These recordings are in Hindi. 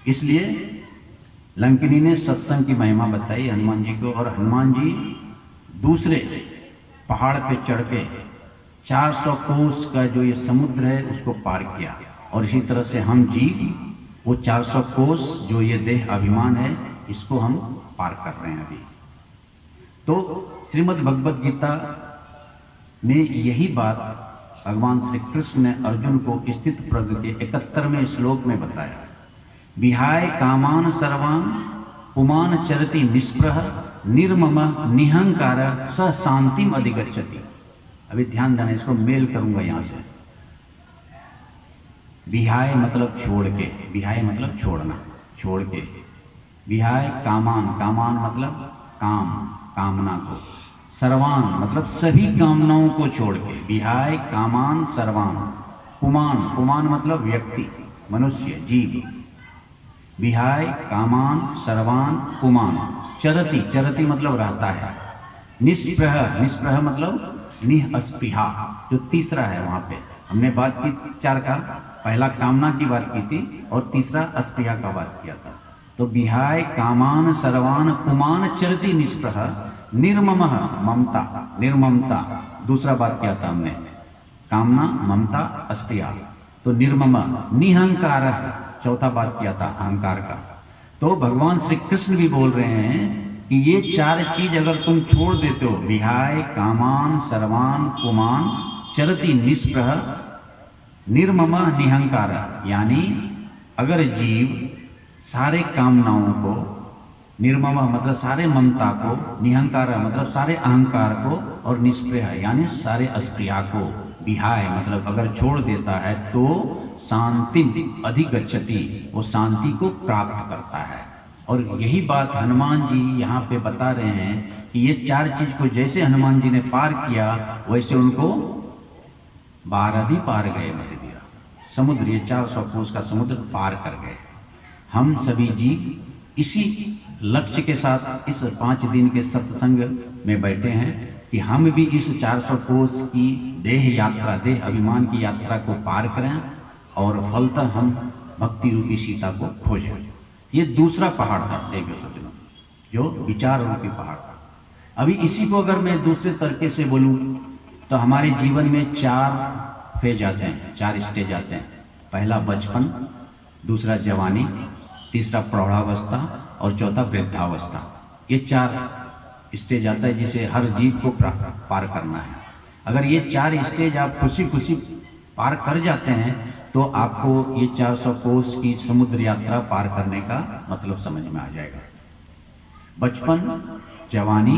इसलिए लंकिनी ने सत्संग की महिमा बताई हनुमान जी को, और हनुमान जी दूसरे पहाड़ पे चढ़ के 400 कोस का जो ये समुद्र है उसको पार किया। और इसी तरह से हम जीव वो 400 कोस जो ये देह अभिमान है इसको हम पार कर रहे हैं अभी। तो श्रीमद् भगवद गीता में यही बात भगवान श्री कृष्ण ने अर्जुन को स्थित प्रज्ञ के 71वें श्लोक में बताया। विहाय कामान सर्वान पुमान चरति निष्प्रह निर्मम निहंकार स शांतिम अधिगच्छति। अभी ध्यान देना, इसको मेल करूंगा यहां से। विहाय मतलब छोड़ के, विहाय मतलब छोड़ना, छोड़ के। विहाय कामान, कामान मतलब काम, कामना को। सर्वान मतलब सभी कामनाओं को छोड़ के। विहाय कामान सर्वान। पुमान, पुमान मतलब व्यक्ति, मनुष्य, जीव। विहाय कामान सर्वान पुमान चरति, चरति मतलब रहता है। निष्प्रह, निष्प्रह मतलब निःस्पृहा, जो तीसरा है वहां पे हमने बात की 4 का, पहला कामना की बात की थी और तीसरा अस्पृहा का बात किया था। तो विहाय कामान सर्वान पुमान चरति निष्प्रह निर्ममः, ममता, निर्ममता दूसरा बात किया था हमने, कामना ममता अस्पृहा। तो निर्मम निहंकार चौथा बात किया था अहंकार का। तो भगवान श्री कृष्ण भी बोल रहे हैं कि ये 4 चीज अगर तुम छोड़ देते हो, विहाय कामान सर्वान पुमान चरति निष्प्रह निर्मम निहंकार, यानी अगर जीव सारे कामनाओं को, निर्मम मतलब सारे ममता को, निहंकार मतलब सारे अहंकार को, और निष्प्रह यानी सारे अस्पृहा को, विहाय मतलब अगर छोड़ देता है तो शांति अधिगच्छति, वो शांति को प्राप्त करता है। और यही बात हनुमान जी यहाँ पे बता रहे हैं कि ये 4 चीज को जैसे हनुमान जी ने पार किया वैसे उनको 12 भी पार गए, मत दिया समुद्र, ये 400 कोस का समुद्र पार कर गए। हम सभी जीव इसी लक्ष्य के साथ इस 5 दिन के सत्संग में बैठे हैं कि हम भी इस 400 कोस की देह यात्रा, देह अभिमान की यात्रा को पार करें और फलतः हम भक्ति रूपी सीता को खोजें। ये दूसरा पहाड़ था देव्य सज्जनों, जो विचार रूपी पहाड़ था। अभी इसी को अगर मैं दूसरे तरीके से बोलूं तो हमारे जीवन में 4 फेज आते हैं, 4 स्टेज आते हैं। पहला बचपन, दूसरा जवानी, तीसरा प्रौढ़ावस्था और चौथा वृद्धावस्था। ये 4 स्टेज आता है जिसे हर जीव को पार करना है। अगर ये 4 स्टेज आप खुशी खुशी पार कर जाते हैं तो आपको ये 400 कोस की समुद्र यात्रा पार करने का मतलब समझ में आ जाएगा। बचपन, जवानी,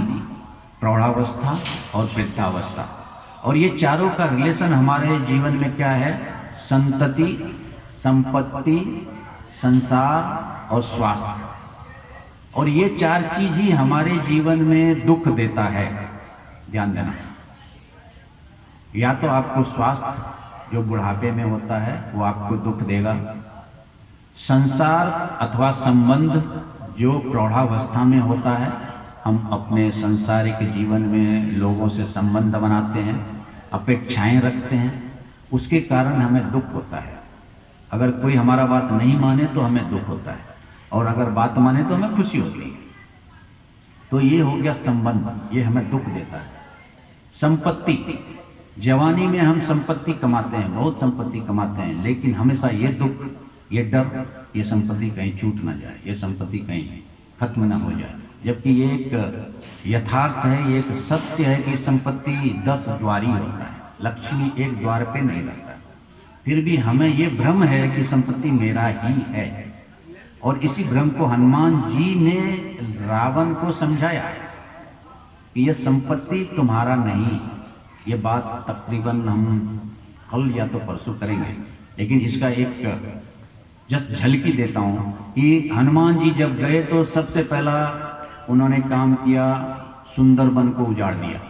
प्रौढ़ावस्था और वृद्धावस्था, और ये चारों का रिलेशन हमारे जीवन में क्या है? संतति, संपत्ति, संसार और स्वास्थ्य। और ये 4 चीज ही हमारे जीवन में दुख देता है। ध्यान देना, या तो आपको स्वास्थ्य जो बुढ़ापे में होता है वो आपको दुख देगा, संसार अथवा संबंध जो प्रौढ़ावस्था में होता है, हम अपने संसारिक जीवन में लोगों से संबंध बनाते हैं, अपेक्षाएं रखते हैं, उसके कारण हमें दुख होता है। अगर कोई हमारा बात नहीं माने तो हमें दुख होता है, और अगर बात माने तो हमें खुशी होती है। तो ये हो गया संबंध, ये हमें दुख देता है। संपत्ति, जवानी में हम संपत्ति कमाते हैं, बहुत संपत्ति कमाते हैं, लेकिन हमेशा ये दुख, ये डर, ये संपत्ति कहीं छूट ना जाए, ये संपत्ति कहीं खत्म ना हो जाए। जबकि ये एक यथार्थ है, ये एक सत्य है कि संपत्ति 10 द्वारी होता है, लक्ष्मी एक द्वार पे नहीं रहता। फिर भी हमें ये भ्रम है कि संपत्ति मेरा ही है, और इसी भ्रम को हनुमान जी ने रावण को समझाया कि यह संपत्ति तुम्हारा नहीं। ये बात तकरीबन हम कल या तो परसों करेंगे, लेकिन इसका एक जस्ट झलकी देता हूँ कि हनुमान जी जब गए तो सबसे पहला उन्होंने काम किया, सुंदरबन को उजाड़ दिया,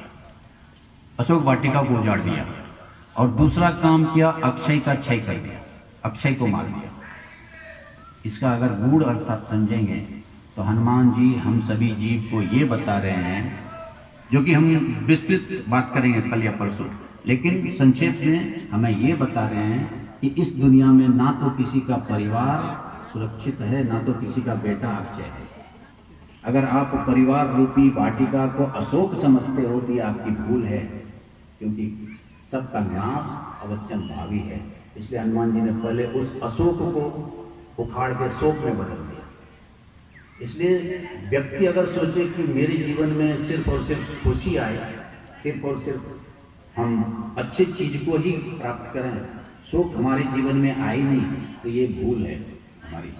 अशोक वाटिका को उजाड़ दिया, और दूसरा काम किया अक्षय का क्षय कर दिया, अक्षय को मार दिया। इसका अगर गूढ़ अर्थ समझेंगे तो हनुमान जी हम सभी जीव को ये बता रहे हैं, जो कि हम विस्तृत बात करेंगे कल या परसों, लेकिन संक्षेप में हमें ये बता रहे हैं कि इस दुनिया में ना तो किसी का परिवार सुरक्षित है, ना तो किसी का बेटा अक्षय है। अगर आप परिवार रूपी वाटिका को अशोक समझते हो तो ये आपकी भूल है, क्योंकि सबका नाश अवश्य भावी है। इसलिए हनुमान जी ने पहले उस अशोक को उखाड़ के शोक में बदल दिया। इसलिए व्यक्ति अगर सोचे कि मेरे जीवन में सिर्फ और सिर्फ खुशी आए, सिर्फ और सिर्फ हम अच्छी चीज को ही प्राप्त करें, शोक हमारे जीवन में आए नहीं, तो ये भूल है हमारी।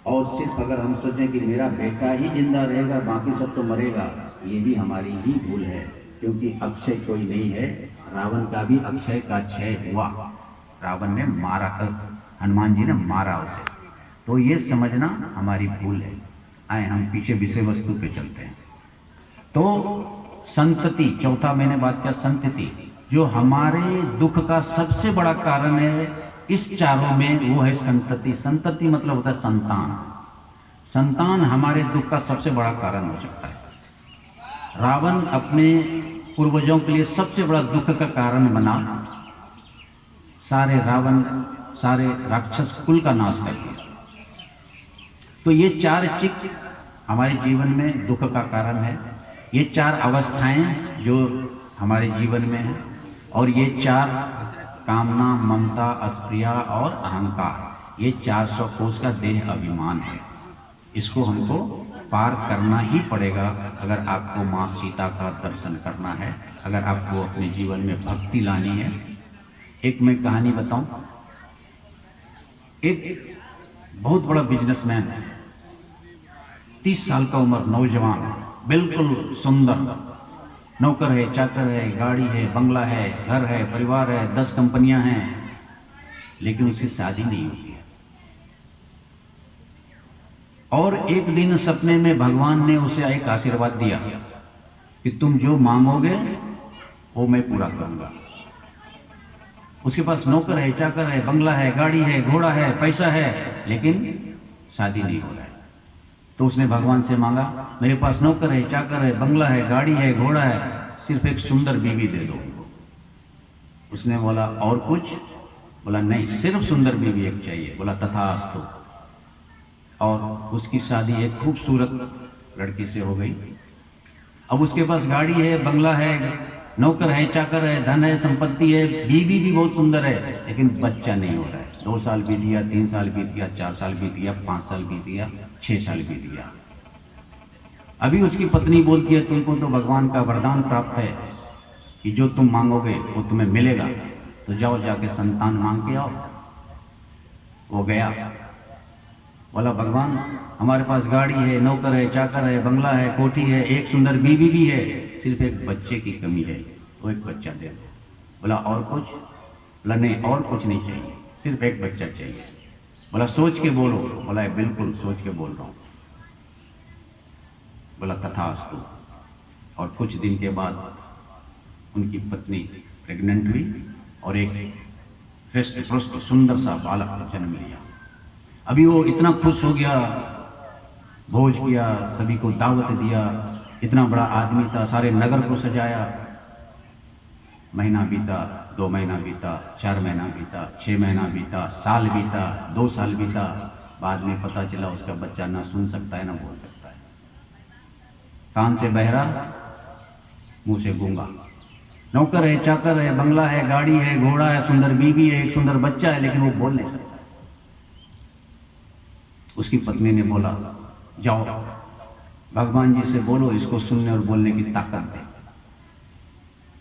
और सिर्फ अगर हम सोचें कि मेरा बेटा ही जिंदा रहेगा, बाकी सब तो मरेगा, ये भी हमारी ही भूल है, क्योंकि अक्षय कोई नहीं है। रावण का भी अक्षय का क्षय हुआ, रावण ने मारा, हनुमान जी ने मारा उसे। तो ये समझना हमारी भूल है। आए हम पीछे विषय वस्तु पे चलते हैं। तो संतति, चौथा मैंने बात किया संतति, जो हमारे दुख का सबसे बड़ा कारण है इस चारों में, वो है संतति। संतति मतलब होता है संतान। संतान हमारे दुख का सबसे बड़ा कारण हो सकता है। रावण अपने पूर्वजों के लिए सबसे बड़ा दुख का कारण बना, सारे रावण, सारे राक्षस कुल का नाश कर दिया। तो ये चार चिक हमारे जीवन में दुख का कारण है। ये चार अवस्थाएं जो हमारे जीवन में हैं, और ये चार कामना, ममता, अस्प्रिया और अहंकार, ये 400 कोष का देह अभिमान है। इसको हमको पार करना ही पड़ेगा अगर आपको माँ सीता का दर्शन करना है, अगर आपको अपने जीवन में भक्ति लानी है। एक मैं कहानी बताऊं। एक बहुत बड़ा बिजनेसमैन, 30 साल का उम्र, नौजवान, बिल्कुल सुंदर, नौकर है, चाकर है, गाड़ी है, बंगला है, घर है, परिवार है, 10 कंपनियां हैं, लेकिन उसकी शादी नहीं होती है। और एक दिन सपने में भगवान ने उसे एक आशीर्वाद दिया कि तुम जो मांगोगे वो मैं पूरा करूंगा। उसके पास नौकर है, चाकर है, बंगला है, गाड़ी है, घोड़ा है, पैसा है, लेकिन शादी नहीं हो रहा है। तो उसने भगवान से मांगा, मेरे पास नौकर है, चाकर है, बंगला है, गाड़ी है, घोड़ा है, सिर्फ एक सुंदर बीवी दे दो। उसने बोला और कुछ? बोला नहीं, सिर्फ सुंदर बीवी एक चाहिए। बोला तथास्तु। और उसकी शादी एक खूबसूरत लड़की से हो गई। अब उसके पास गाड़ी है, बंगला है, नौकर है, चाकर है, धन है, संपत्ति है, बीवी भी बहुत सुंदर है, लेकिन बच्चा नहीं हो रहा है। 2 साल बीत गया, 3 साल बीत गया, 4 साल बीत गया, 5 साल बीत गया, 6 साल बीत गया। अभी उसकी पत्नी बोलती है, तुमको तो भगवान का वरदान प्राप्त है कि जो तुम मांगोगे वो तुम्हें मिलेगा, तो जाओ जाके संतान मांग के आओ। वो गया, बोला भगवान हमारे पास गाड़ी है, नौकर है, चाकर है, बंगला है, कोठी है, एक सुंदर बीवी भी है, सिर्फ एक बच्चे की कमी है, तो एक बच्चा दे दो। बोला और कुछ? बोला नहीं, और कुछ नहीं चाहिए, सिर्फ एक बच्चा चाहिए। बोला सोच के बोलो। बोला बिल्कुल सोच के बोल रहा हूं। बोला तथास्तु। और कुछ दिन के बाद उनकी पत्नी प्रेग्नेंट हुई और एक हृष्ट पुष्ट सुंदर सा बालक का जन्म लिया। अभी वो इतना खुश हो गया, भोज किया, सभी को दावत दिया, इतना बड़ा आदमी था, सारे नगर को सजाया। महीना बीता, 2 महीना बीता, 4 महीना बीता, 6 महीना बीता, साल बीता, 2 साल बीता। बाद में पता चला उसका बच्चा ना सुन सकता है ना बोल सकता है, कान से बहरा, मुंह से गूंगा। नौकर है, चाकर है, बंगला है, गाड़ी है, घोड़ा है, सुंदर बीवी है, एक सुंदर बच्चा है, लेकिन वो बोल नहीं सकता। उसकी पत्नी ने बोला जाओ भगवान जी से बोलो, इसको सुनने और बोलने की ताकत दे।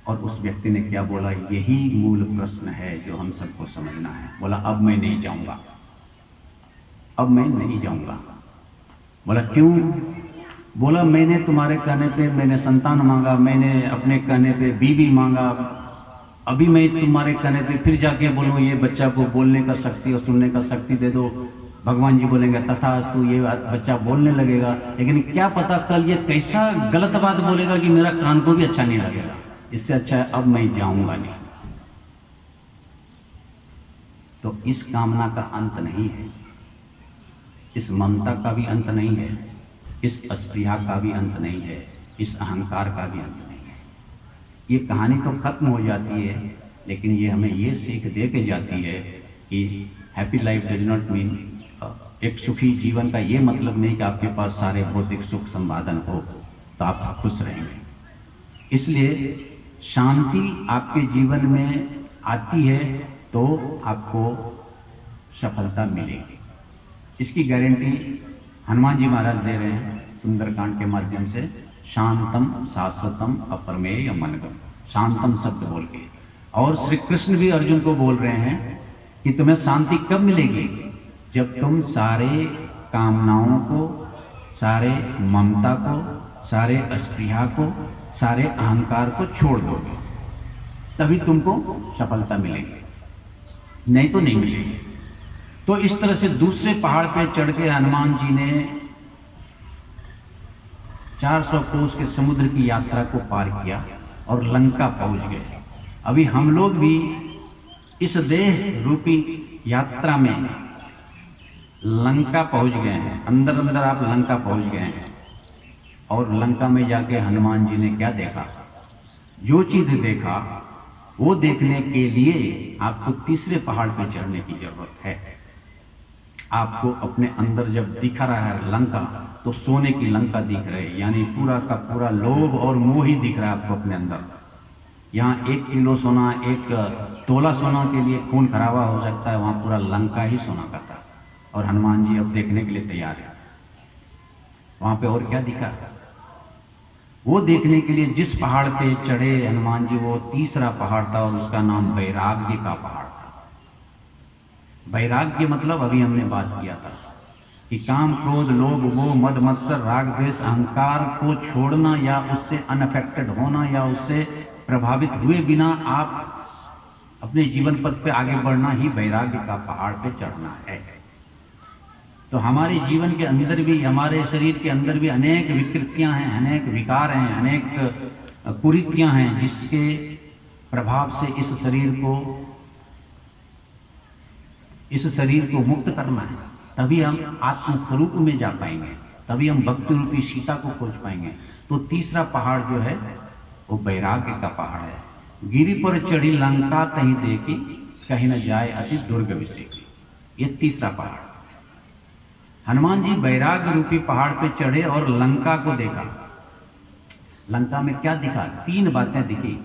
और उस व्यक्ति ने क्या बोला, यही मूल प्रश्न है जो हम सबको समझना है। बोला अब मैं नहीं जाऊंगा, अब मैं नहीं जाऊंगा। बोला क्यों? बोला मैंने तुम्हारे कहने पे मैंने संतान मांगा, मैंने अपने कहने पे बीवी मांगा, अभी मैं तुम्हारे कहने पे फिर जाके बोलूं ये बच्चा को बोलने का शक्ति और सुनने का शक्ति दे दो। भगवान जी बोलेंगे तथास्तु, ये बच्चा बोलने लगेगा, लेकिन क्या पता कल ये कैसा गलत बात बोलेगा कि मेरा कान को भी अच्छा नहीं लगेगा। इससे अच्छा है अब मैं जाऊंगा नहीं। तो इस कामना का अंत नहीं है, इस ममता का भी अंत नहीं है, इस अस्पृहा का भी अंत नहीं है, इस अहंकार का भी अंत नहीं है। ये कहानी तो खत्म हो जाती है, लेकिन ये हमें ये सीख दे के जाती है कि happy life does not mean एक सुखी जीवन का ये मतलब नहीं कि आपके पास सारे भौतिक सुख संपादन हो तो आप खुश रहेंगे। इसलिए शांति आपके जीवन में आती है तो आपको सफलता मिलेगी। इसकी गारंटी हनुमान जी महाराज दे रहे हैं सुंदरकांड के माध्यम से। शांतम शाश्वतम अप्रमेय मनगम, शांतम शब्द बोल के। और श्री कृष्ण भी अर्जुन को बोल रहे हैं कि तुम्हें शांति कब मिलेगी, जब तुम सारे कामनाओं को, सारे ममता को, सारे अस्पृहा को, सारे अहंकार को छोड़ दोगे, तभी तुमको सफलता मिलेगी, नहीं तो नहीं मिलेगी। तो इस तरह से दूसरे पहाड़ पे चढ़ के हनुमान जी ने 400 कोस के समुद्र की यात्रा को पार किया और लंका पहुंच गए। अभी हम लोग भी इस देह रूपी यात्रा में लंका पहुंच गए हैं। अंदर अंदर आप लंका पहुंच गए हैं। और लंका में जाके हनुमान जी ने क्या देखा? जो चीज देखा वो देखने के लिए आपको तीसरे पहाड़ पर चढ़ने की जरूरत है। आपको अपने अंदर जब दिख रहा है लंका, तो सोने की लंका दिख रही है, यानी पूरा का पूरा लोभ और मोह ही दिख रहा है आपको अपने अंदर। यहाँ 1 किलो सोना, 1 तोला सोना के लिए खून खराबा हो सकता है, वहाँ पूरा लंका ही सोना करता है। और हनुमान जी अब देखने के लिए तैयार है। वहाँ पे और क्या दिखा? वो देखने के लिए जिस पहाड़ पे चढ़े हनुमान जी, वो तीसरा पहाड़ था और उसका नाम वैराग्य का पहाड़ था। वैराग्य मतलब अभी हमने बात किया था कि काम, क्रोध, लोभ, मोह, मद, मत्सर, राग, द्वेष, अहंकार को छोड़ना या उससे अनअफेक्टेड होना या उससे प्रभावित हुए बिना आप अपने जीवन पथ पे आगे बढ़ना ही वैराग्य का पहाड़ पे चढ़ना है। तो हमारे जीवन के अंदर भी, हमारे शरीर के अंदर भी अनेक विकृतियां हैं, अनेक विकार हैं, अनेक कुरीतियां हैं, जिसके प्रभाव से इस शरीर को मुक्त करना है। तभी हम आत्म स्वरूप में जा पाएंगे, तभी हम भक्ति रूपी सीता को खोज पाएंगे। तो तीसरा पहाड़ जो है वो वैराग्य का पहाड़ है। गिरि पर चढ़ी लंका तहीं देखी, कहीं न जाए अति दुर्ग विषेकी। ये तीसरा पहाड़। हनुमान जी वैराग्य रूपी पहाड़ पे चढ़े और लंका को देखा। लंका में क्या दिखा? 3 बातें दिखी।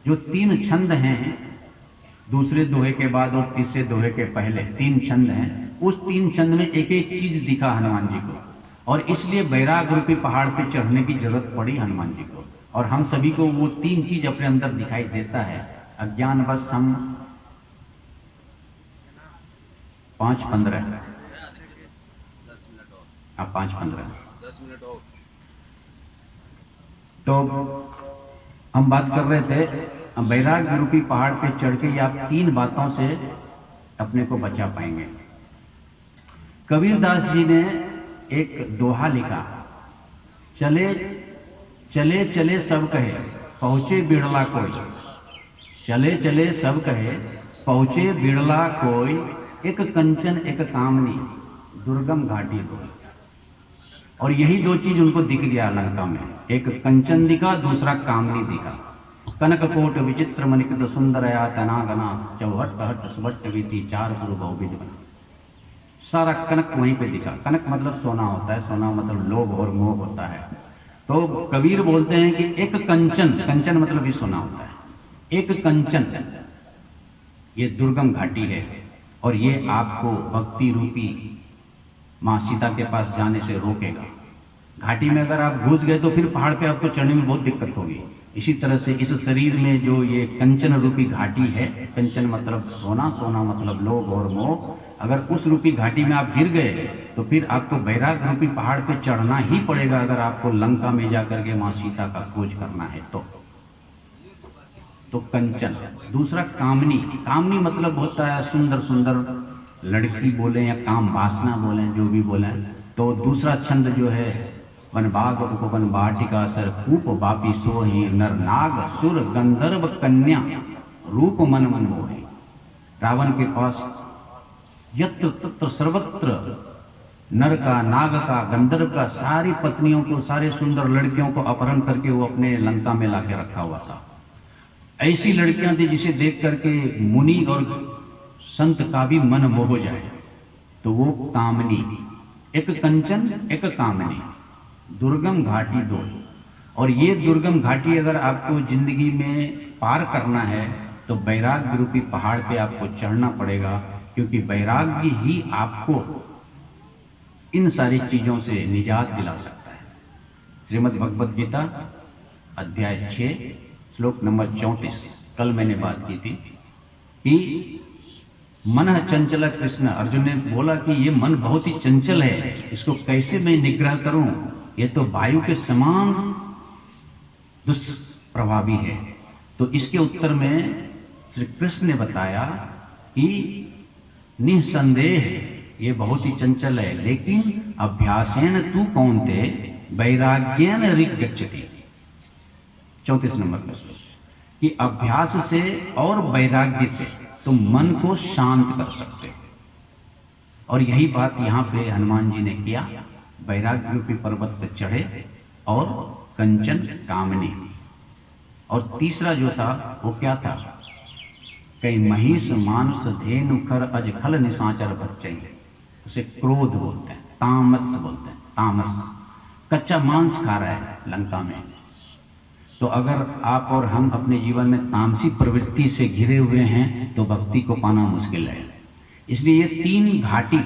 जो 3 छंद हैं, दूसरे दोहे के बाद और तीसरे दोहे के पहले 3 छंद हैं, उस 3 छंद में एक एक चीज दिखा हनुमान जी को। और इसलिए वैराग्य रूपी पहाड़ पे चढ़ने की जरूरत पड़ी हनुमान जी को। और हम सभी को वो 3 चीज अपने अंदर दिखाई देता है। अज्ञानवश हम 5-15 तो हम बात कर रहे थे वैराग्य रूपी पहाड़ पे चढ़ के आप 3 बातों से अपने को बचा पाएंगे। कबीरदास जी ने एक दोहा लिखा, चले चले चले सब कहे पहुंचे बिड़ला कोई, चले चले सब कहे पहुंचे बिड़ला कोई, एक कंचन एक कामनी दुर्गम घाटी कोई। और यही 2 चीज उनको दिख गया लंका में, एक कंचन दिखा, दूसरा कामनी दिखा। कनक कोट विचित्र मणिकृत सुंदरया तनागना, चौहट कहट सुभट वीति, 4 गुरु बहुविध बना। सारा कनक वहीं पे दिखा। कनक मतलब सोना होता है, सोना मतलब लोभ और मोह होता है। तो कबीर बोलते हैं कि एक कंचन, कंचन मतलब भी सोना होता है, एक कंचन ये दुर्गम घाटी है और ये आपको भक्ति रूपी माँ सीता के पास जाने से रोकेगा। घाटी में अगर आप घुस गए तो फिर पहाड़ पे आपको चढ़ने में बहुत दिक्कत होगी। इसी तरह से इस शरीर में जो ये कंचन रूपी घाटी है, कंचन मतलब सोना, सोना मतलब लोभ और मोह, अगर उस रूपी घाटी में आप गिर गए तो फिर आपको वैराग्य रूपी पहाड़ पे चढ़ना ही पड़ेगा, अगर आपको लंका में जाकर के माँ सीता का खोज करना है तो कंचन। दूसरा कामनी, कामनी मतलब होता है सुंदर सुंदर लड़की बोले या काम वासना बोले, जो भी बोले। तो दूसरा छंद जो है वनबाग उपवन वाटिका सर कूप बापी सोही, नर नाग सुर गंधर्व कन्या रूप मन मन मोहे। रावण के पास यत्र तत्र सर्वत्र नर का, नाग का, गंधर्व का, सारी पत्नियों को, सारे सुंदर लड़कियों को अपहरण करके वो अपने लंका में लाके रखा हुआ था। ऐसी लड़कियां थी जिसे देख करके मुनि और संत का भी मन मोह जाए। तो वो कामनी, एक कंचन एक कामनी, दुर्गम घाटी दो। और ये दुर्गम घाटी अगर आपको जिंदगी में पार करना है तो वैराग्य रूपी पहाड़ पे आपको चढ़ना पड़ेगा, क्योंकि वैराग्य ही आपको इन सारी चीजों से निजात दिला सकता है। श्रीमद् भगवद गीता अध्याय 6 श्लोक नंबर 34, कल मैंने बात की थी कि मन चंचल कृष्ण, अर्जुन ने बोला कि ये मन बहुत ही चंचल है, इसको कैसे मैं निग्रह करूं, ये तो वायु के समान दुष्प्रभावी है। तो इसके उत्तर में श्री कृष्ण ने बताया कि निसंदेह ये बहुत ही चंचल है, लेकिन अभ्यासेन तू कौन्ते वैराग्येन ऋगच्छति। 34 नंबर प्रश्न कि अभ्यास से और वैराग्य से तुम मन को शांत कर सकते हो। और यही बात यहाँ पे हनुमान जी ने किया, वैराग्य रूपी पर्वत पर चढ़े और कंचन कामनी। और तीसरा जो था वो क्या था, कई महिष मानुष धेनु खर अज खल निशाचर बच्चे, उसे क्रोध बोलते हैं, तामस बोलते हैं। तामस कच्चा मांस खा रहा है लंका में। तो अगर आप और हम अपने जीवन में तामसी प्रवृत्ति से घिरे हुए हैं तो भक्ति को पाना मुश्किल है। इसलिए ये 3 घाटी,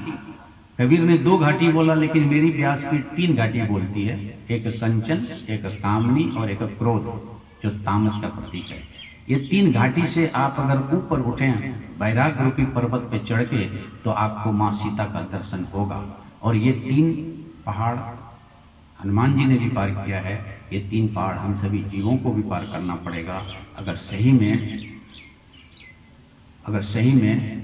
कबीर ने 2 घाटी बोला, लेकिन मेरी व्यासपीठ 3 घाटी बोलती है, एक कंचन, एक कामनी और एक क्रोध, जो तामस का प्रतीक है। ये 3 घाटी से आप अगर ऊपर उठे वैराग्य रूपी पर्वत पे चढ़ के, तो आपको माँ सीता का दर्शन होगा। और ये 3 पहाड़ हनुमान जी ने भी पार किया है, ये 3 पहाड़ हम सभी जीवों को भी पार करना पड़ेगा। अगर सही में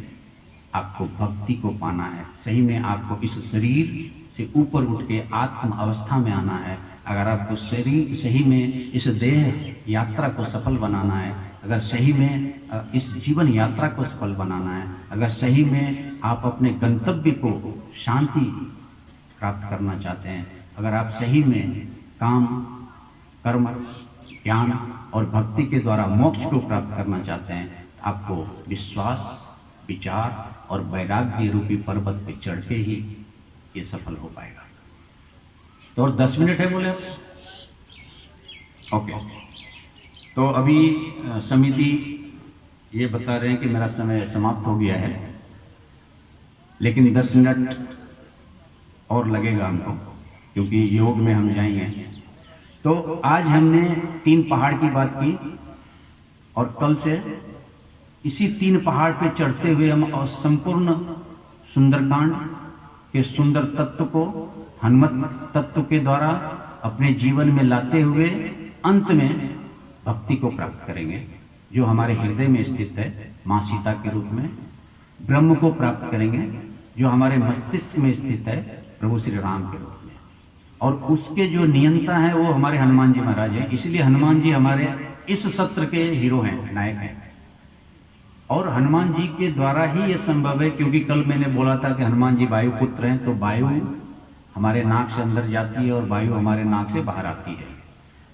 आपको भक्ति को पाना है, सही में आपको इस शरीर से ऊपर उठ के आत्म अवस्था में आना है, अगर आपको सही में इस देह यात्रा को सफल बनाना है, अगर सही में इस जीवन यात्रा को सफल बनाना है, अगर सही में आप अपने गंतव्य को शांति प्राप्त करना चाहते हैं, अगर आप सही में काम कर्म ज्ञान और भक्ति के द्वारा मोक्ष को प्राप्त करना चाहते हैं, आपको विश्वास विचार और वैराग्य रूपी पर्वत पे चढ़ के ही ये सफल हो पाएगा। तो और 10 मिनट है बोले आप? ओके। तो अभी समिति ये बता रहे हैं कि मेरा समय समाप्त हो गया है, लेकिन 10 मिनट और लगेगा हमको, क्योंकि योग में हम जाएंगे। तो आज हमने 3 पहाड़ की बात की और कल से इसी 3 पहाड़ पे चढ़ते हुए हम और संपूर्ण सुंदरकांड के सुंदर तत्व को हनुमत तत्व के द्वारा अपने जीवन में लाते हुए अंत में भक्ति को प्राप्त करेंगे, जो हमारे हृदय में स्थित है माँ सीता के रूप में। ब्रह्म को प्राप्त करेंगे, जो हमारे मस्तिष्क में स्थित है प्रभु श्री राम के रूप में। और उसके जो नियंता है वो हमारे हनुमान जी महाराज हैं। इसलिए हनुमान जी हमारे इस सत्र के हीरो हैं, नायक हैं। और हनुमान जी के द्वारा ही ये संभव है, क्योंकि कल मैंने बोला था कि हनुमान जी वायु पुत्र हैं, तो वायु हमारे नाक से अंदर जाती है और वायु हमारे नाक से बाहर आती है।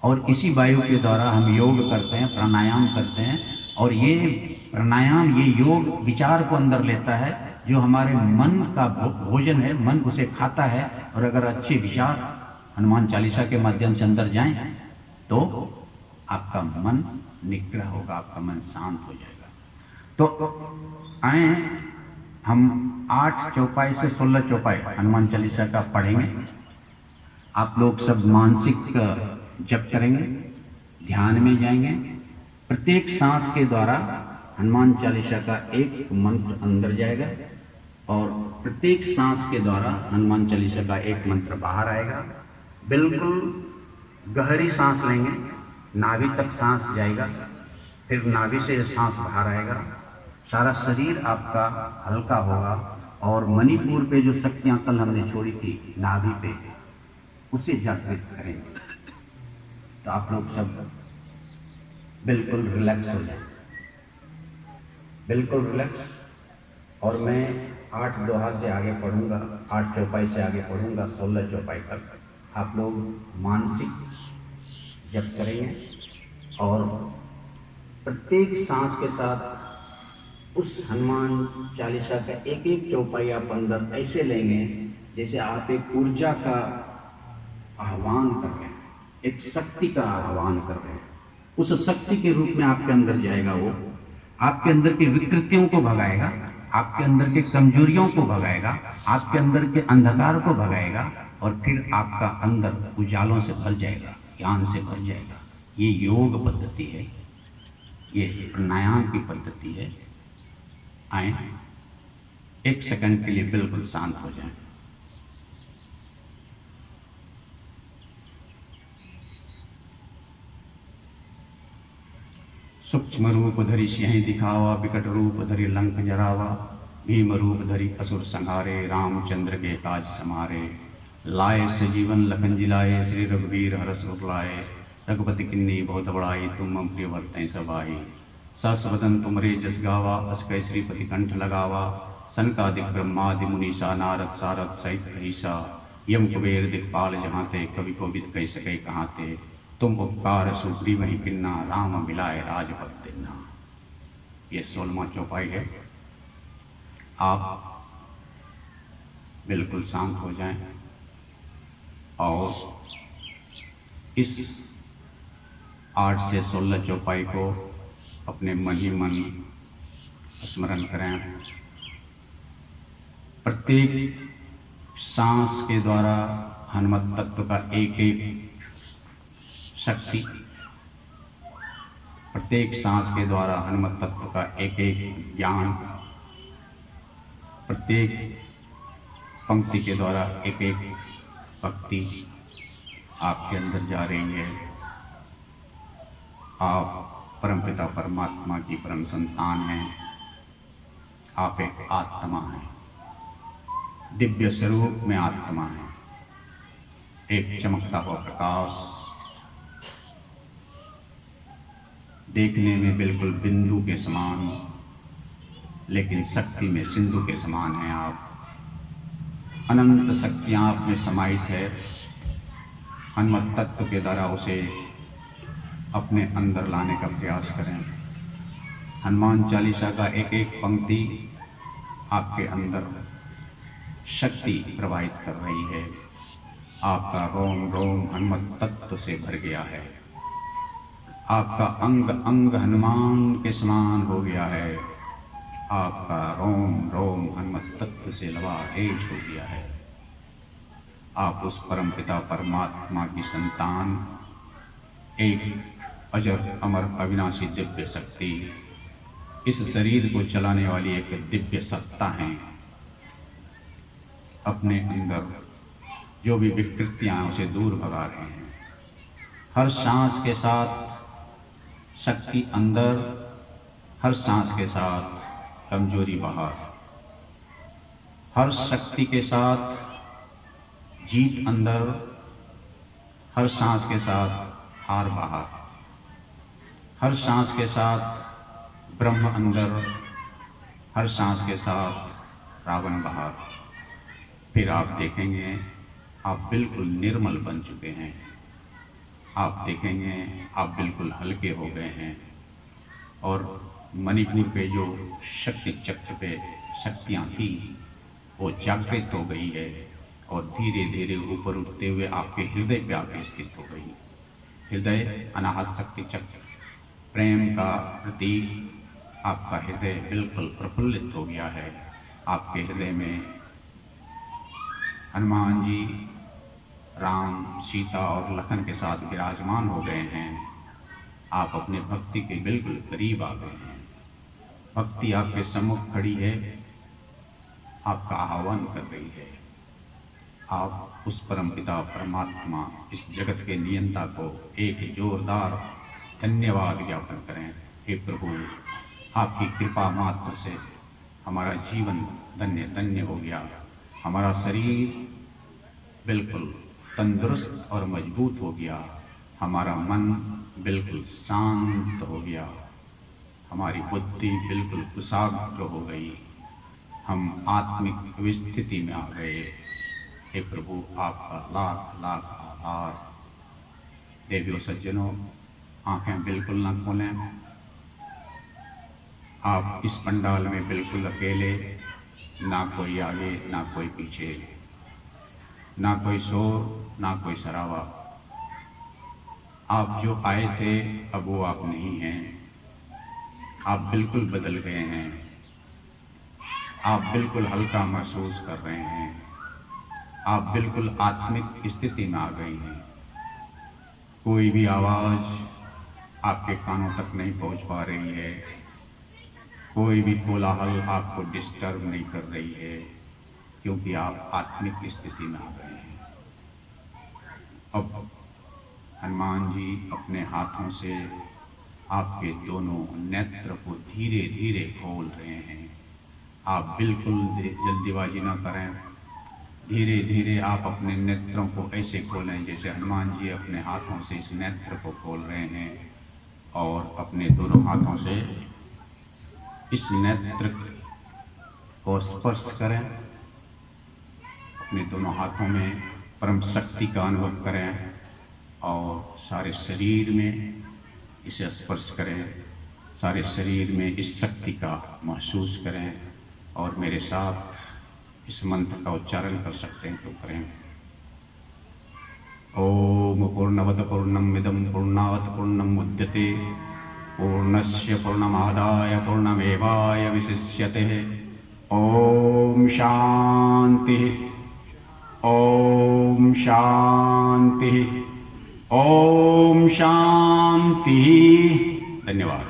और इसी वायु के द्वारा हम योग करते हैं, प्राणायाम करते हैं। और ये प्राणायाम, ये योग विचार को अंदर लेता है, जो हमारे मन का भोजन है, मन उसे खाता है। और अगर अच्छे विचार हनुमान चालीसा के माध्यम से अंदर जाएं तो आपका मन निग्रह होगा, आपका मन शांत हो जाएगा। तो आए हम 8 चौपाई से 16 चौपाई हनुमान चालीसा का पढ़ेंगे। आप लोग सब मानसिक जप करेंगे, ध्यान में जाएंगे। प्रत्येक सांस के द्वारा हनुमान चालीसा का एक मंत्र अंदर जाएगा और प्रत्येक सांस के द्वारा हनुमान चालीसा का एक मंत्र बाहर आएगा। बिल्कुल गहरी सांस लेंगे, नाभि तक सांस जाएगा, फिर नाभि से सांस बाहर आएगा। सारा शरीर आपका हल्का होगा और मणिपुर पे जो शक्तियां कल हमने छोड़ी थी नाभि पे, उसे जागृत करेंगे। तो आप लोग सब बिल्कुल रिलैक्स हो जाए, बिल्कुल रिलैक्स। और मैं 8 दोहा से आगे पढ़ूंगा, 8 चौपाई से आगे पढ़ूंगा 16 चौपाई तक। आप लोग मानसिक जप करेंगे और प्रत्येक सांस के साथ उस हनुमान चालीसा का एक एक चौपाई आप अंदर ऐसे लेंगे जैसे आप एक ऊर्जा का आह्वान कर रहे हैं, एक शक्ति का आह्वान कर रहे हैं, उस शक्ति के रूप में आपके अंदर जाएगा। वो आपके अंदर की विकृतियों को भगाएगा, आपके अंदर की कमजोरियों को भगाएगा, आपके अंदर के अंधकार को भगाएगा, और फिर आपका अंदर उजालों से भर जाएगा, ज्ञान से भर जाएगा। ये योग पद्धति है, ये प्राणायाम की पद्धति है। आए, एक सेकंड के लिए बिल्कुल शांत हो जाएं। सूक्ष्म रूप धरि सिंह दिखावा, विकट रूप धरि लंक जरावा, भीम रूप धरि असुर संहारे, रामचंद्र के काज समारे, लाए सजीवन लखन जिलाए, श्री रघुवीर हरष लाए, रघुपति किन्नी बहुत बड़ाई, तुम हम प्रिय वर्तें सबाई, सस वदन तुमरे जस गावा, अस कै श्रीपति कंठ लगावा, सनकादिक ब्रह्मादि मुनीषा, नारद सारद सहित हरीसा, यम कुबेर दिक्पाल जहाँ ते, कवि कोविद कह सके कहाँ ते, तुम उपकार सुग्रीव ही किन्ना, राम मिलाए राजपद देना। ये 16वां चौपाई है। आप बिल्कुल शांत हो जाएं और इस 8 से 16 चौपाई को अपने मन ही मन स्मरण करें। प्रत्येक सांस के द्वारा हनुमत तत्व का एक एक शक्ति, प्रत्येक सांस के द्वारा हनुमत तत्व का एक एक ज्ञान, प्रत्येक पंक्ति के द्वारा एक एक भक्ति आपके अंदर जा रही है। आप परमपिता परमात्मा की परम संतान हैं। आप एक आत्मा हैं, दिव्य स्वरूप में आत्मा है, एक चमकता हुआ प्रकाश, देखने में बिल्कुल बिंदु के समान, लेकिन शक्ति में सिंधु के समान हैं आप। अनंत शक्तियां आप में समाहित है। हनुमत तत्व के द्वारा उसे अपने अंदर लाने का प्रयास करें। हनुमान चालीसा का एक एक पंक्ति आपके अंदर शक्ति प्रवाहित कर रही है। आपका रोम रोम हनुमत तत्व से भर गया है। आपका अंग अंग हनुमान के समान हो गया है। आपका रोम रोम हनुमत तत्व से लबारेज हो गया है। आप उस परमपिता परमात्मा की संतान, एक अजर अमर अविनाशी दिव्य शक्ति, इस शरीर को चलाने वाली एक दिव्य सत्ता है। अपने अंदर जो भी विकृतियां उसे दूर भगा रहे हैं। हर सांस के साथ शक्ति अंदर, हर सांस के साथ कमजोरी बाहर, हर शक्ति के साथ जीत अंदर, हर सांस के साथ हार बाहर, हर सांस के साथ ब्रह्म अंदर, हर सांस के साथ रावण बाहर। फिर आप देखेंगे आप बिल्कुल निर्मल बन चुके हैं। आप देखेंगे आप बिल्कुल हल्के हो गए हैं और मणिपुर पे जो शक्ति चक्र पे शक्तियाँ थी वो जागृत हो गई है और धीरे धीरे ऊपर उठते हुए आपके हृदय पे आके स्थित हो गई। हृदय अनाहत शक्ति चक्र, प्रेम का प्रतीक। आपका हृदय बिल्कुल प्रफुल्लित हो गया है। आपके हृदय में हनुमान जी राम, सीता और लखन के साथ विराजमान हो गए हैं। आप अपने भक्ति के बिल्कुल करीब आ गए हैं। भक्ति आपके सम्मुख खड़ी है, आपका आह्वान कर रही है। आप उस परमपिता परमात्मा, इस जगत के नियंता को एक जोरदार धन्यवाद ज्ञापन करें। हे प्रभु, आपकी कृपा मात्र से हमारा जीवन धन्य धन्य हो गया। हमारा शरीर बिल्कुल तंदुरुस्त और मजबूत हो गया। हमारा मन बिल्कुल शांत हो गया। हमारी बुद्धि बिल्कुल कुशाग्र हो गई। हम आत्मिक विस्थिति में आ गए। हे प्रभु, आपका लाख लाख आभार। देवियों सज्जनों, आंखें बिल्कुल ना खोलें। आप इस पंडाल में बिल्कुल अकेले, ना कोई आगे ना कोई पीछे। ना कोई शोर, ना कोई शराबा। आप जो आए थे अब वो आप नहीं हैं। आप बिल्कुल बदल गए हैं। आप बिल्कुल हल्का महसूस कर रहे हैं। आप बिल्कुल आत्मिक स्थिति में आ गई हैं। कोई भी आवाज़ आपके कानों तक नहीं पहुंच पा रही है। कोई भी कोलाहल आपको डिस्टर्ब नहीं कर रही है, क्योंकि आप आत्मिक स्थिति में आ गए हैं। अब हनुमान जी अपने हाथों से आपके दोनों नेत्र को धीरे धीरे खोल रहे हैं। आप बिल्कुल जल्दीबाजी ना करें। धीरे धीरे आप अपने नेत्रों को ऐसे खोलें जैसे हनुमान जी अपने हाथों से इस नेत्र को खोल रहे हैं, और अपने दोनों हाथों से इस नेत्र को स्पर्श करें। अपने दोनों हाथों में परम शक्ति का अनुभव करें और सारे शरीर में इसे स्पर्श करें। सारे शरीर में इस शक्ति का महसूस करें, और मेरे साथ इस मंत्र का उच्चारण कर सकते हैं तो करें। ओम पूर्णमद पूर्णमिदं पूर्णात् पूर्णमुदच्यते पूर्णस्य पूर्णमादाय पूर्णमेवावशिष्यते। ओम शांति, ओम शांति, ओम शांति। धन्यवाद।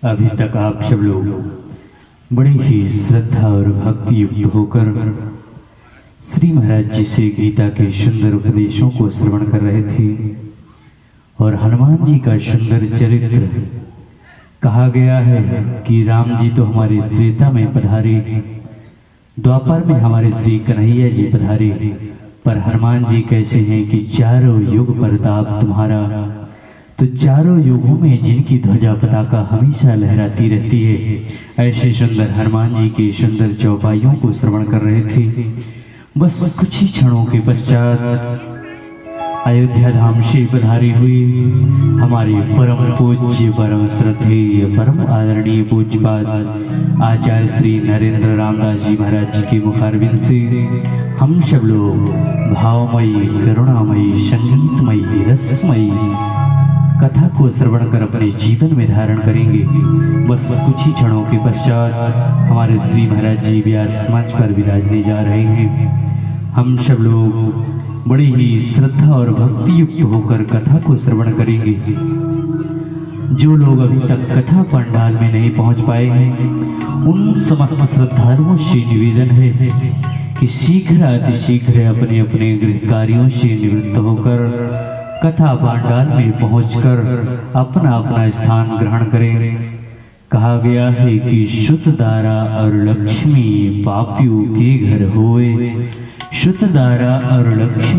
अभी तक आप सब लोग बड़े ही श्रद्धा और भक्ति युक्त होकर श्री महाराज जी से गीता के सुंदर उपदेशों को श्रवण कर रहे थे, और हनुमान जी का सुंदर चरित्र कहा गया है कि राम जी तो हमारे त्रेता में पधारे, द्वापर में हमारे श्री कन्हैया जी पधारे, पर हनुमान जी कैसे हैं कि चारों युग प्रताप तुम्हारा। तो चारों युगों में जिनकी ध्वजा पताका हमेशा लहराती रहती है, ऐसे सुंदर हनुमान जी के सुंदर चौपाइयों को श्रवण कर रहे थे। बस कुछ ही क्षणों के पश्चात अयोध्या धाम से पधारी हुई हमारे परम पूज्य, परम श्रद्धेय, परम आदरणीय पूज्यपाद आचार्य श्री नरेंद्र रामदास जी महाराज जी के मुखारविंद से हम सब लोग भावमयी, करुणामयी, संगीतमयी, रसमयी कथा को श्रवण कर अपने जीवन में धारण करेंगे। बस कुछ ही क्षणों के पश्चात हमारे श्री महाराज जी व्यास मंच पर विराजने जा रहे हैं। हम सब लोग बड़ी ही श्रद्धा और भक्ति युक्त होकर कथा को श्रवण करेंगे। जो लोग अभी तक कथा पंडाल में नहीं पहुंच पाए हैं, उन समस्त श्रद्धालुओं से निवेदन है कि शीघ्र अतिशीघ्र अपने अपने गृह कार्यों से निवृत्त होकर कथा पांडाल में पहुंचकर अपना अपना स्थान ग्रहण करें। कहा गया है कि शुद्ध दारा और लक्ष्मी पापियों के घर होए। शुद्ध दारा और लक्ष्मी